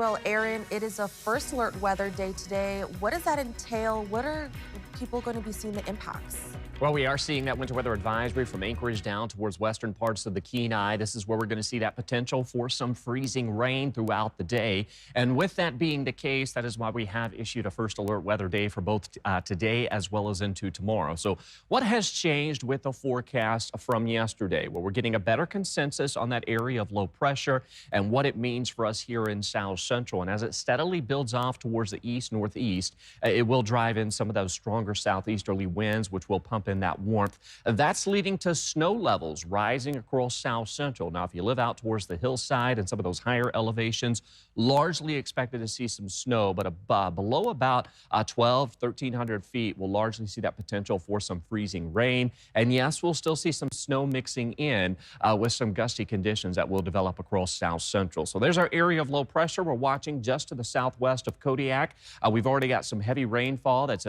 Well, Aaron, it is a first alert weather day today. What does that entail? What are people going to be seeing the impacts? Well, we are seeing that winter weather advisory from Anchorage down towards western parts of the Kenai. This is where we're going to see that potential for some freezing rain throughout the day. And with that being the case, that is why we have issued a first alert weather day for both today as well as into tomorrow. So what has changed with the forecast from yesterday? Well, we're getting a better consensus on that area of low pressure and what it means for us here in South Central. And as it steadily builds off towards the east-northeast, it will drive in some of those stronger southeasterly winds, which will pump in that warmth. That's leading to snow levels rising across South Central. Now, if you live out towards the hillside and some of those higher elevations, largely expected to see some snow, but below about 1,300 feet, we'll largely see that potential for some freezing rain. And yes, we'll still see some snow mixing in with some gusty conditions that will develop across South Central. So there's our area of low pressure. We're watching just to the southwest of Kodiak. We've already got some heavy rainfall that's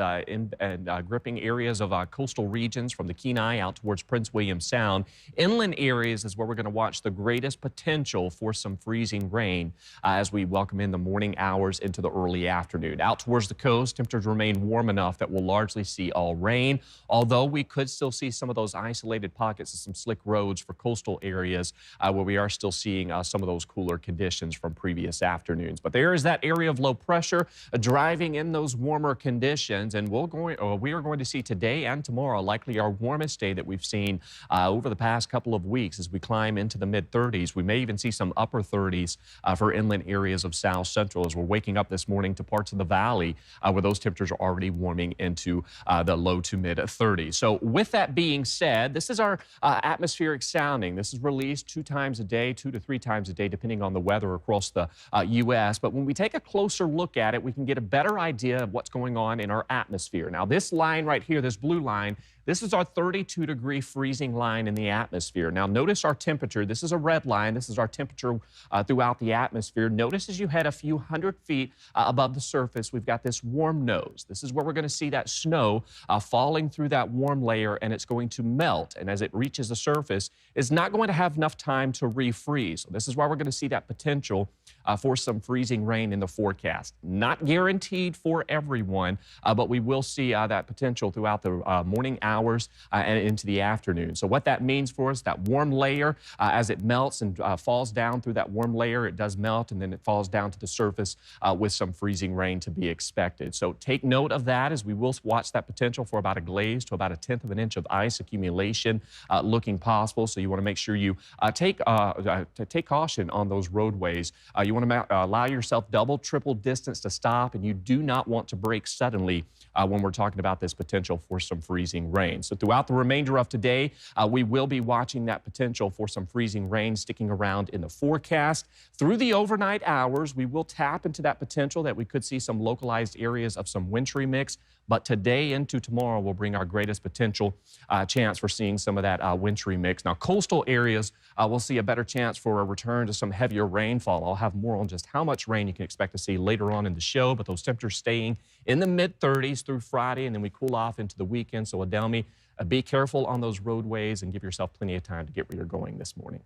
gripping areas of coastal regions from the Kenai out towards Prince William Sound. Inland areas is where we're going to watch the greatest potential for some freezing rain as we welcome in the morning hours into the early afternoon. Out towards the coast, temperatures remain warm enough that we'll largely see all rain, although we could still see some of those isolated pockets of some slick roads for coastal areas where we are still seeing some of those cooler conditions from previous afternoons. But there is that area of low pressure driving in those warmer conditions, and we are going to see today and tomorrow likely our warmest day that we've seen over the past couple of weeks as we climb into the mid-30s. We may even see some upper 30s for inland areas of South Central as we're waking up this morning to parts of the valley where those temperatures are already warming into the low to mid-30s. So with that being said, this is our atmospheric sounding. This is released 2 times a day, 2 to 3 times a day, depending on the weather across the U.S. But when we take a closer look at it, we can get a better idea of what's going on in our atmosphere. Now, this line right here, this blue line, this is our 32-degree freezing line in the atmosphere. Now, notice our temperature. This is a red line. This is our temperature throughout the atmosphere. Notice as you head a few hundred feet above the surface, we've got this warm nose. This is where we're going to see that snow falling through that warm layer, and it's going to melt. And as it reaches the surface, it's not going to have enough time to refreeze. So this is why we're going to see that potential for some freezing rain in the forecast. Not guaranteed for everyone, but we will see that potential throughout the morning hours and into the afternoon. So what that means for us, that warm layer, as it melts and falls down through that warm layer, it does melt and then it falls down to the surface with some freezing rain to be expected. So take note of that as we will watch that potential for about a glaze to about 1/10 of an inch of ice accumulation looking possible. So you want to make sure you take caution on those roadways. You want to allow yourself double, triple distance to stop, and you do not want to brake suddenly when we're talking about this potential for some freezing rain. So throughout the remainder of today, we will be watching that potential for some freezing rain sticking around in the forecast. Through the overnight hours, we will tap into that potential that we could see some localized areas of some wintry mix. But today into tomorrow will bring our greatest potential chance for seeing some of that wintry mix. Now, coastal areas will see a better chance for a return to some heavier rainfall. I'll have more on just how much rain you can expect to see later on in the show, but those temperatures staying in the mid-30s through Friday, and then we cool off into the weekend. So, Adelmi, be careful on those roadways and give yourself plenty of time to get where you're going this morning.